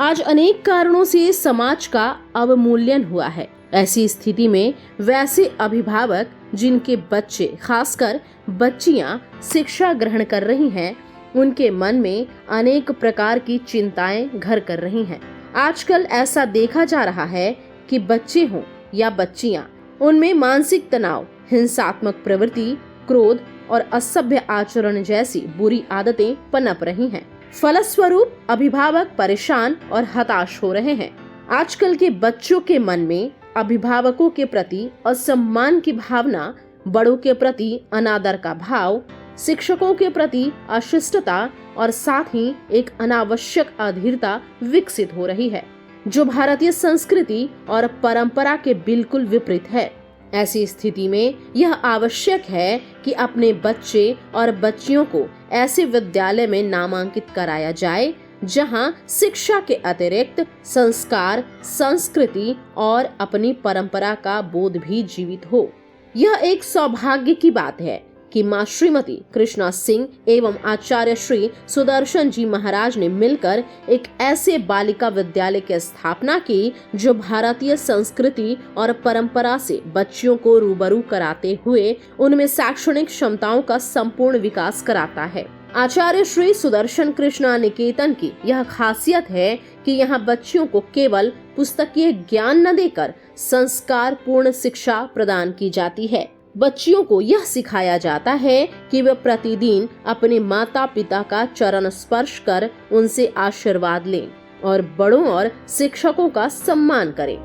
आज अनेक कारणों से समाज का अवमूल्यन हुआ है। ऐसी स्थिति में वैसे अभिभावक जिनके बच्चे, खासकर बच्चियां शिक्षा ग्रहण कर रही हैं, उनके मन में अनेक प्रकार की चिंताएं घर कर रही हैं। आजकल ऐसा देखा जा रहा है कि बच्चे हों या बच्चियां, उनमें मानसिक तनाव, हिंसात्मक प्रवृत्ति, क्रोध और असभ्य आचरण जैसी बुरी आदतें पनप रही हैं। फलस्वरूप अभिभावक परेशान और हताश हो रहे हैं। आजकल के बच्चों के मन में अभिभावकों के प्रति असम्मान की भावना, बड़ों के प्रति अनादर का भाव, शिक्षकों के प्रति अशिष्टता और साथ ही एक अनावश्यक अधीरता विकसित हो रही है, जो भारतीय संस्कृति और परंपरा के बिल्कुल विपरीत है। ऐसी स्थिति में यह आवश्यक है कि अपने बच्चे और बच्चियों को ऐसे विद्यालय में नामांकित कराया जाए जहां शिक्षा के अतिरिक्त संस्कार, संस्कृति और अपनी परंपरा का बोध भी जीवित हो। यह एक सौभाग्य की बात है कि मां श्रीमती कृष्णा सिंह एवं आचार्य श्री सुदर्शन जी महाराज ने मिलकर एक ऐसे बालिका विद्यालय की स्थापना की जो भारतीय संस्कृति और परंपरा से बच्चियों को रूबरू कराते हुए उनमें शैक्षणिक क्षमताओं का संपूर्ण विकास कराता है। आचार्य श्री सुदर्शन कृष्णा निकेतन की यह खासियत है कि यहाँ बच्चियों को केवल पुस्तकीय ज्ञान न देकर संस्कार पूर्ण शिक्षा प्रदान की जाती है। बच्चियों को यह सिखाया जाता है कि वे प्रतिदिन अपने माता पिता का चरण स्पर्श कर उनसे आशीर्वाद लें और बड़ों और शिक्षकों का सम्मान करें।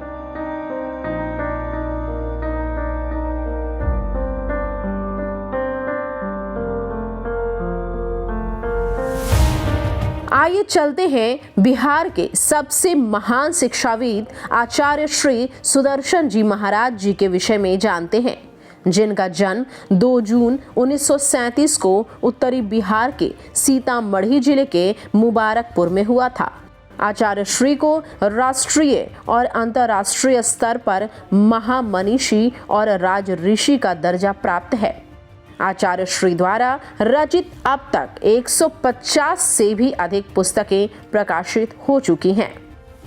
आइए चलते हैं बिहार के सबसे महान शिक्षाविद आचार्य श्री सुदर्शन जी महाराज जी के विषय में जानते हैं, जिनका जन्म 2 जून 1937 को उत्तरी बिहार के सीतामढ़ी जिले के मुबारकपुर में हुआ था। आचार्य श्री को राष्ट्रीय और अंतर्राष्ट्रीय स्तर पर महामनीषी और राज ऋषि का दर्जा प्राप्त है। आचार्य श्री द्वारा रचित अब तक 150 से भी अधिक पुस्तकें प्रकाशित हो चुकी हैं।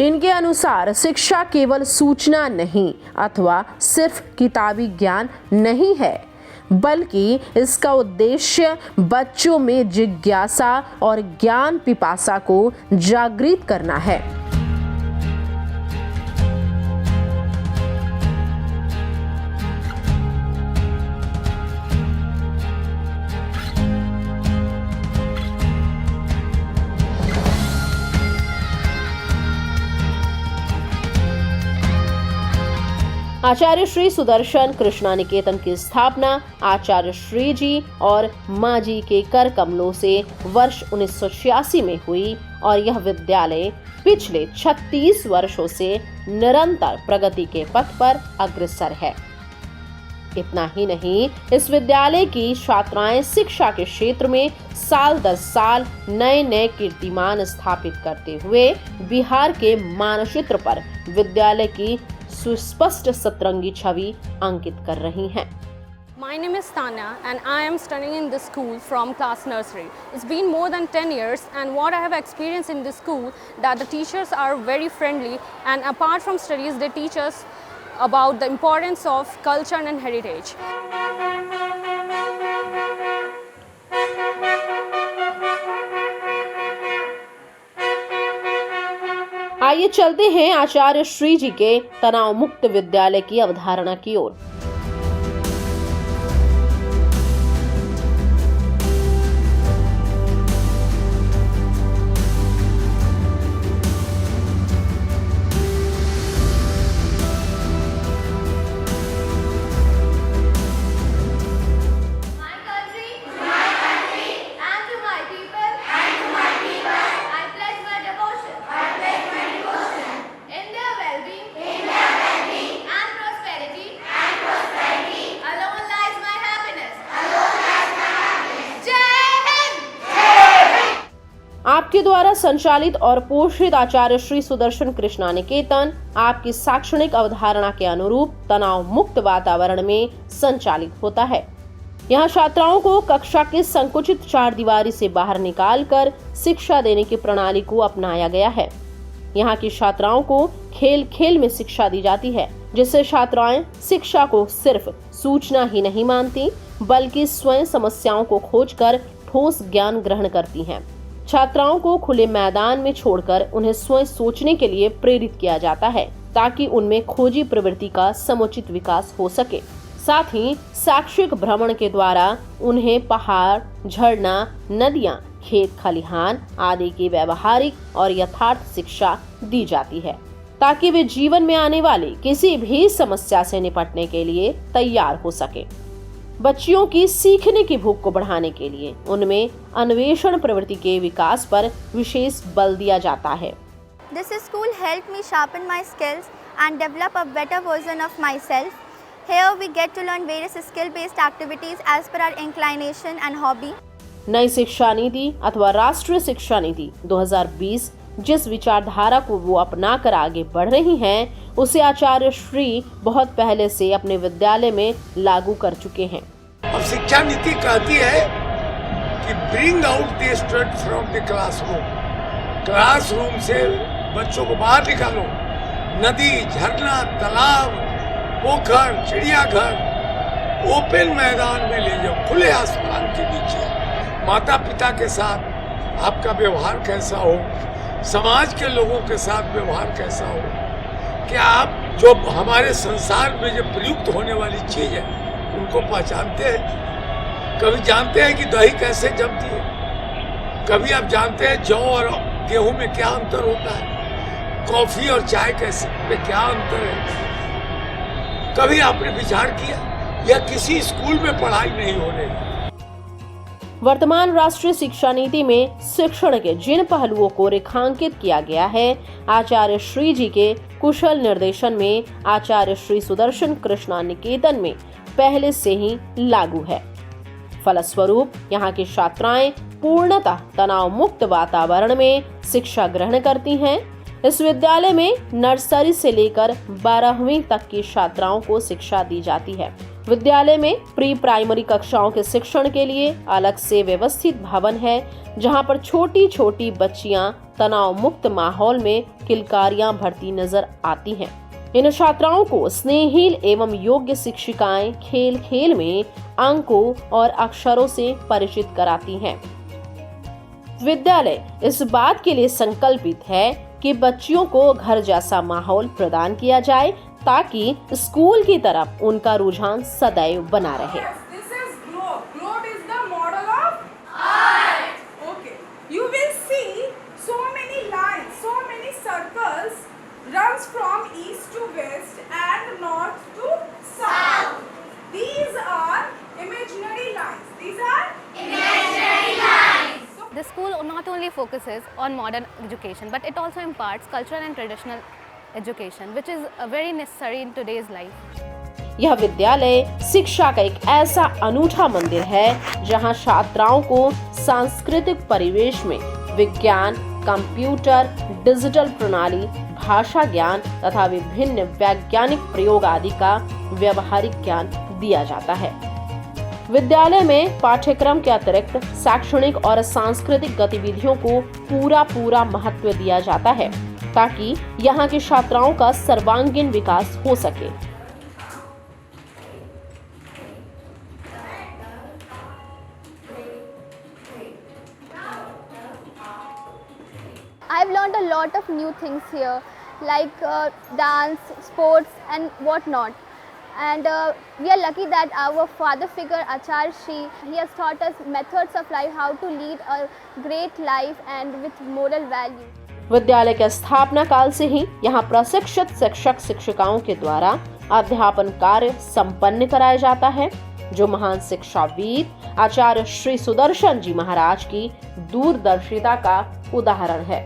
इनके अनुसार शिक्षा केवल सूचना नहीं अथवा सिर्फ किताबी ज्ञान नहीं है, बल्कि इसका उद्देश्य बच्चों में जिज्ञासा और ज्ञान पिपासा को जागृत करना है। आचार्य श्री सुदर्शन कृष्णा निकेतन की स्थापना आचार्य श्री जी और मां जी के कर कमलों से वर्ष 1986 में हुई और यह विद्यालय पिछले 36 वर्षों से निरंतर प्रगति के पथ पर अग्रसर है। इतना ही नहीं, इस विद्यालय की छात्राएं शिक्षा के क्षेत्र में साल दर साल नए नए कीर्तिमान स्थापित करते हुए बिहार के मानचित्र पर विद्यालय की सुस्पष्ट सतरंगी छवि अंकित कर रही हैं। My name is Tanya and I am studying in this school from class nursery. It's been more than 10 years and what I have experienced in this school that the teachers are very friendly and apart from studies they teach us about the importance of culture and heritage. आइए चलते हैं आचार्य श्री जी के तनाव मुक्त विद्यालय की अवधारणा की ओर। आपके द्वारा संचालित और पोषित आचार्य श्री सुदर्शन कृष्णा निकेतन आपकी शैक्षणिक अवधारणा के अनुरूप तनाव मुक्त वातावरण में संचालित होता है। यहाँ छात्राओं को कक्षा के संकुचित चार दीवारी से बाहर निकालकर शिक्षा देने की प्रणाली को अपनाया गया है। यहाँ की छात्राओं को खेल खेल में शिक्षा दी जाती है, जिससे छात्राएं शिक्षा को सिर्फ सूचना ही नहीं मानती बल्कि स्वयं समस्याओं को खोजकर ठोस ज्ञान ग्रहण करती हैं। छात्राओं को खुले मैदान में छोड़कर उन्हें स्वयं सोचने के लिए प्रेरित किया जाता है ताकि उनमें खोजी प्रवृत्ति का समुचित विकास हो सके। साथ ही शैक्षिक भ्रमण के द्वारा उन्हें पहाड़, झरना, नदियां, खेत खलिहान आदि की व्यवहारिक और यथार्थ शिक्षा दी जाती है ताकि वे जीवन में आने वाली किसी भी समस्या से निपटने के लिए तैयार हो सके। बच्चियों की सीखने की भूख को बढ़ाने के लिए उनमें अन्वेषण प्रवृत्ति के विकास पर विशेष बल दिया जाता है। This school helped me sharpen my skills and develop a better version of myself. Here we get to learn various skill-based activities as per our inclination and hobby. नई शिक्षा नीति अथवा राष्ट्रीय शिक्षा नीति 2020 जिस विचारधारा को वो अपना कर आगे बढ़ रही हैं, उसे आचार्य श्री बहुत पहले से अपने विद्यालय में लागू कर चुके हैं। अब शिक्षा नीति कहती है कि bring out the student from the classroom से बच्चों को बाहर निकालो। नदी, झरना, तालाब, पोखर, चिड़ियाघर, ओपन मैदान में ले जाओ, खुले आसमान के नीचे। माता पिता के साथ आपका व्यवहार कैसा हो, समाज के लोगों के साथ व्यवहार कैसा हो, क्या आप जो हमारे संसार में जो प्रयुक्त होने वाली चीज है उनको पहचानते हैं? कभी जानते हैं कि दही कैसे जमती है? कभी आप जानते हैं जौ और गेहूं में क्या अंतर होता है? कॉफी और चाय कैसे में क्या अंतर है? कभी आपने विचार किया? या किसी स्कूल में पढ़ाई नहीं हो रही? वर्तमान राष्ट्रीय शिक्षा नीति में शिक्षण के जिन पहलुओं को रेखांकित किया गया है, आचार्य श्री जी के कुशल निर्देशन में आचार्य श्री सुदर्शन कृष्णा निकेतन में पहले से ही लागू है। फलस्वरूप यहाँ की छात्राएं पूर्णतः तनाव मुक्त वातावरण में शिक्षा ग्रहण करती हैं। इस विद्यालय में नर्सरी से लेकर 12वीं तक की छात्राओं को शिक्षा दी जाती है। विद्यालय में प्री प्राइमरी कक्षाओं के शिक्षण के लिए अलग से व्यवस्थित भवन है, जहां पर छोटी छोटी बच्चियां तनाव मुक्त माहौल में किलकारियां भरती नजर आती हैं। इन छात्राओं को स्नेहिल एवं योग्य शिक्षिकाएं खेल खेल में अंकों और अक्षरों से परिचित कराती हैं। विद्यालय इस बात के लिए संकल्पित है कि बच्चियों को घर जैसा माहौल प्रदान किया जाए ताकि स्कूल की तरफ उनका रुझान सदैव बना रहे। This is globe. Globe is the model of art. Okay. You will see so many lines, so many circles runs from east to west and north to south. These are imaginary lines. These are imaginary lines. The school not only focuses on modern education, but it also imparts cultural and traditional education, which is very necessary in today's life. यह विद्यालय शिक्षा का एक ऐसा अनूठा मंदिर है जहां छात्राओं को सांस्कृतिक परिवेश में विज्ञान, कंप्यूटर, डिजिटल प्रणाली, भाषा ज्ञान तथा विभिन्न वैज्ञानिक प्रयोग आदि का व्यवहारिक ज्ञान दिया जाता है। विद्यालय में पाठ्यक्रम के अतिरिक्त शैक्षणिक और सांस्कृतिक गतिविधियों को पूरा महत्व दिया जाता है ताकि यहाँ की छात्राओं का सर्वांगीण विकास हो सके। I've learned a lot of new things here, like dance, sports, and whatnot. And we are lucky that our father figure Acharya Shri, he has taught us methods of life, how to lead a great life and with moral value. विद्यालय के स्थापना काल से ही यहाँ प्रशिक्षित शिक्षक शिक्षिकाओं के द्वारा अध्यापन कार्य संपन्न कराया जाता है, जो महान शिक्षाविद आचार्य श्री सुदर्शन जी महाराज की दूरदर्शिता का उदाहरण है।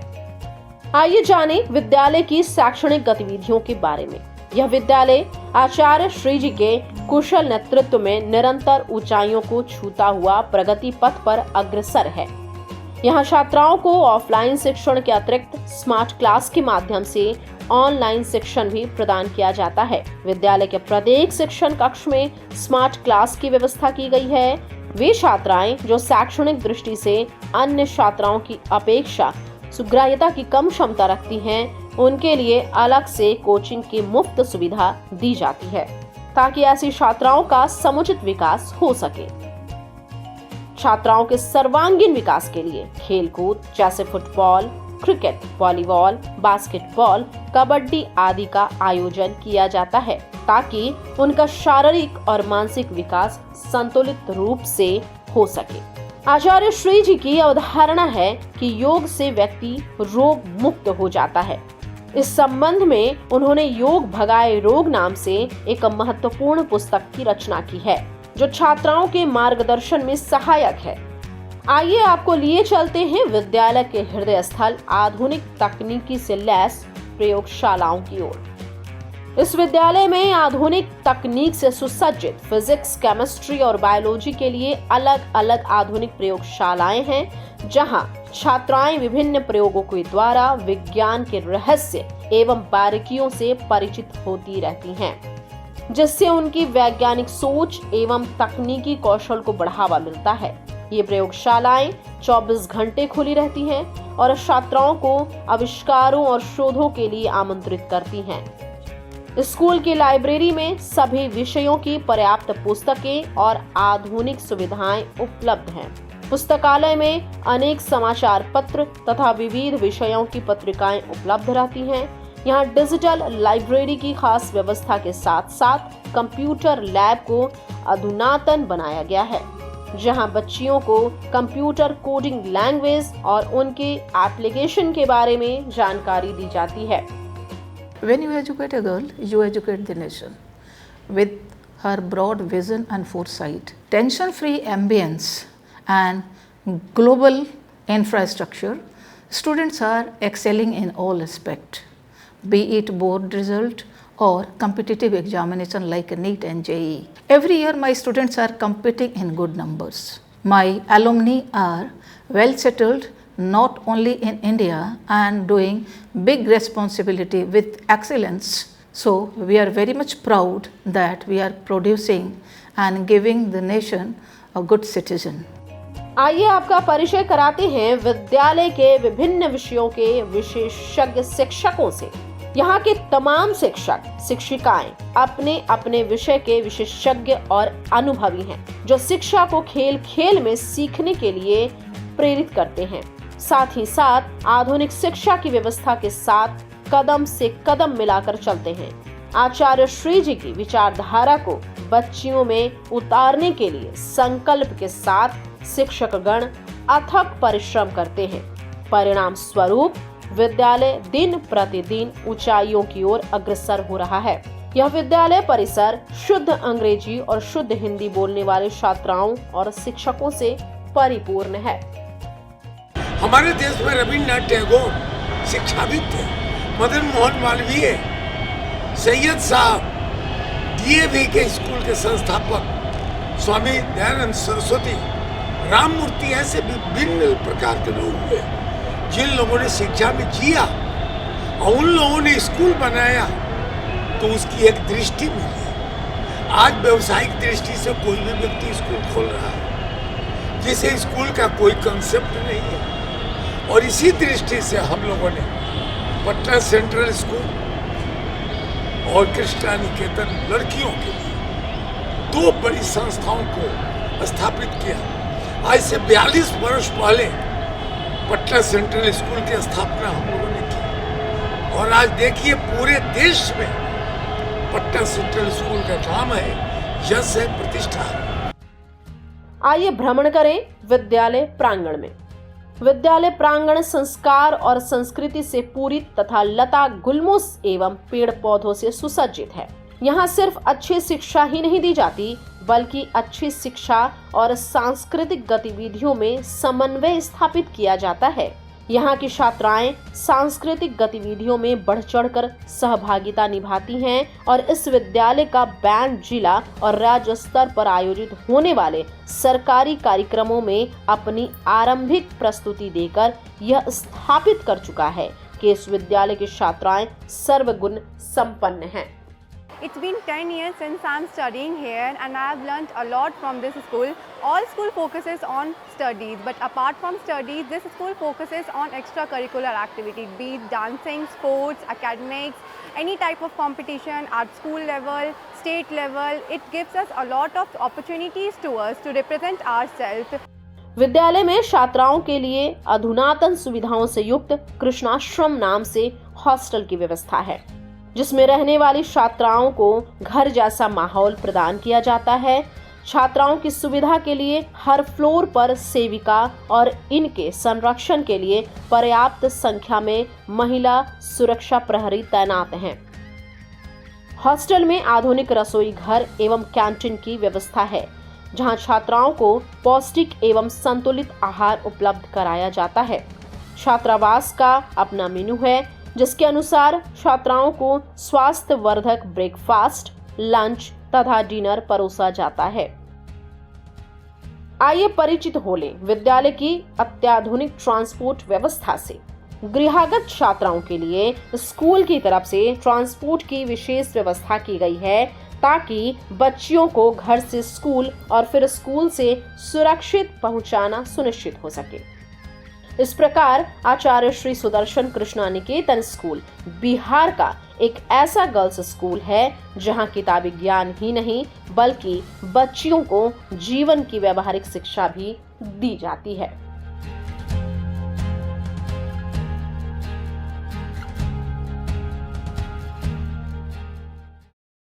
आइए जाने विद्यालय की शैक्षणिक गतिविधियों के बारे में। यह विद्यालय आचार्य श्री जी के कुशल नेतृत्व में निरंतर ऊंचाइयों को छूता हुआ प्रगति पथ पर अग्रसर है। यहाँ छात्राओं को ऑफलाइन शिक्षण के अतिरिक्त स्मार्ट क्लास के माध्यम से ऑनलाइन शिक्षण भी प्रदान किया जाता है। विद्यालय के प्रत्येक शिक्षण कक्ष में स्मार्ट क्लास की व्यवस्था की गई है। वे छात्राएं जो शैक्षणिक दृष्टि से अन्य छात्राओं की अपेक्षा सुग्राह्यता की कम क्षमता रखती हैं, उनके लिए अलग से कोचिंग की मुफ्त सुविधा दी जाती है ताकि ऐसी छात्राओं का समुचित विकास हो सके। छात्राओं के सर्वांगीण विकास के लिए खेलकूद जैसे football, cricket, volleyball, basketball, kabaddi आदि का आयोजन किया जाता है ताकि उनका शारीरिक और मानसिक विकास संतुलित रूप से हो सके। आचार्य श्री जी की अवधारणा है कि योग से व्यक्ति रोग मुक्त हो जाता है। इस संबंध में उन्होंने योग भगाए रोग नाम से एक महत्वपूर्ण पुस्तक की रचना की है जो छात्राओं के मार्गदर्शन में सहायक है। आइए आपको लिए चलते हैं विद्यालय के हृदय स्थल आधुनिक तकनीकी से लैस प्रयोगशालाओं की ओर। इस विद्यालय में आधुनिक तकनीक से सुसज्जित फिजिक्स, केमिस्ट्री और बायोलॉजी के लिए अलग अलग आधुनिक प्रयोगशालाएं हैं जहां छात्राएं विभिन्न प्रयोगों के द्वारा विज्ञान के रहस्य एवं बारीकियों से परिचित होती रहती हैं, जिससे उनकी वैज्ञानिक सोच एवं तकनीकी कौशल को बढ़ावा मिलता है। ये प्रयोगशालाएं 24 घंटे खुली रहती हैं और छात्राओं को आविष्कारों और शोधों के लिए आमंत्रित करती हैं। स्कूल की लाइब्रेरी में सभी विषयों की पर्याप्त पुस्तकें और आधुनिक सुविधाएं उपलब्ध हैं। पुस्तकालय में अनेक समाचार पत्र तथा विविध विषयों की पत्रिकाएं उपलब्ध रहती हैं। यहाँ डिजिटल लाइब्रेरी की खास व्यवस्था के साथ साथ कंप्यूटर लैब को अधुनातन बनाया गया है, जहां बच्चियों को कंप्यूटर कोडिंग लैंग्वेज और उनके एप्लीकेशन के बारे में जानकारी दी जाती है। When you educate a girl, you educate the nation. With her broad vision and foresight, tension-free ambience and global infrastructure, students are excelling in all aspects, be it board result or competitive examination like NEET and JEE. Every year my students are competing in good numbers. My alumni are well settled not only in India and doing big responsibility with excellence. So we are very much proud that we are producing and giving the nation a good citizen. आइए आपका परिचय कराते हैं विद्यालय के विभिन्न विषयों के विशेषज्ञ शिक्षकों से। यहाँ के तमाम शिक्षक शिक्षिकाएं अपने अपने विषय के विशेषज्ञ और अनुभवी हैं, जो शिक्षा को खेल खेल में सीखने के लिए प्रेरित करते हैं। साथ ही साथ आधुनिक शिक्षा की व्यवस्था के साथ कदम से कदम मिलाकर चलते हैं। आचार्य श्री जी की विचारधारा को बच्चियों में उतारने के लिए संकल्प के साथ शिक्षकगण अथक परिश्रम करते हैं। परिणाम स्वरूप विद्यालय दिन प्रतिदिन ऊंचाइयों की ओर अग्रसर हो रहा है। यह विद्यालय परिसर शुद्ध अंग्रेजी और शुद्ध हिंदी बोलने वाले छात्राओं और शिक्षकों से परिपूर्ण है। हमारे देश में रविन्द्रनाथ टैगोर शिक्षाविद थे, मदन मोहन मालवीय, सैयद साहब, डीएवी के स्कूल के संस्थापक, स्वामी दयानंद सरस्वती, राममूर्ति, ऐसे विभिन्न प्रकार के लोग हुए जिन लोगों ने शिक्षा में जिया और उन लोगों ने स्कूल बनाया तो उसकी एक दृष्टि मिली। आज व्यवसायिक दृष्टि से कोई भी व्यक्ति स्कूल खोल रहा है जिसे स्कूल का कोई कंसेप्ट नहीं है, और इसी दृष्टि से हम लोगों ने पटना सेंट्रल स्कूल और कृष्णा निकेतन लड़कियों के लिए 2 बड़ी संस्थाओं को स्थापित किया। आज से 42 वर्ष पहले पटना सेंट्रल स्कूल की स्थापना हम लोगों ने की, और आज देखिए पूरे देश में पटना सेंट्रल स्कूल का नाम है, यश है, प्रतिष्ठा है। आइए भ्रमण करें विद्यालय प्रांगण में। विद्यालय प्रांगण संस्कार और संस्कृति से पूरी तथा लता गुल्मों एवं पेड़ पौधों से सुसज्जित है। यहाँ सिर्फ अच्छी शिक्षा ही नहीं दी जाती, बल्कि अच्छी शिक्षा और सांस्कृतिक गतिविधियों में समन्वय स्थापित किया जाता है। यहाँ की छात्राएं सांस्कृतिक गतिविधियों में बढ़ चढ़कर सहभागिता निभाती हैं और इस विद्यालय का बैंड जिला और राज्य स्तर पर आयोजित होने वाले सरकारी कार्यक्रमों में अपनी आरंभिक प्रस्तुति देकर यह स्थापित कर चुका है कि इस विद्यालय की छात्राएं सर्वगुण संपन्न हैं। It's been 10 years since I'm studying here and I have learnt a lot from this school. All school focuses on studies, but apart from studies, this school focuses on extracurricular activities, be it dancing, sports, academics, any type of competition at school level, state level. It gives us a lot of opportunities to us to represent ourselves. विद्यालय में छात्राओं के लिए अधुनातन सुविधाओं से युक्त कृष्णाश्रम नाम से हॉस्टल की व्यवस्था है, जिसमें रहने वाली छात्राओं को घर जैसा माहौल प्रदान किया जाता है। छात्राओं की सुविधा के लिए हर फ्लोर पर सेविका और इनके संरक्षण के लिए पर्याप्त संख्या में महिला सुरक्षा प्रहरी तैनात हैं। हॉस्टल में आधुनिक रसोई घर एवं कैंटीन की व्यवस्था है, जहां छात्राओं को पौष्टिक एवं संतुलित आहार उपलब्ध कराया जाता है। छात्रावास का अपना मेनू है, जिसके अनुसार छात्राओं को स्वास्थ्यवर्धक ब्रेकफास्ट, लंच तथा डिनर परोसा जाता है। आइए परिचित हो लें विद्यालय की अत्याधुनिक ट्रांसपोर्ट व्यवस्था से। गृहागत छात्राओं के लिए स्कूल की तरफ से ट्रांसपोर्ट की विशेष व्यवस्था की गई है, ताकि बच्चियों को घर से स्कूल और फिर स्कूल से सुरक्षित पहुंचाना सुनिश्चित हो सके। इस प्रकार आचार्य श्री सुदर्शन कृष्णा निकेतन स्कूल बिहार का एक ऐसा गर्ल्स स्कूल है, जहां किताबी ज्ञान ही नहीं बल्कि बच्चियों को जीवन की व्यवहारिक शिक्षा भी दी जाती है।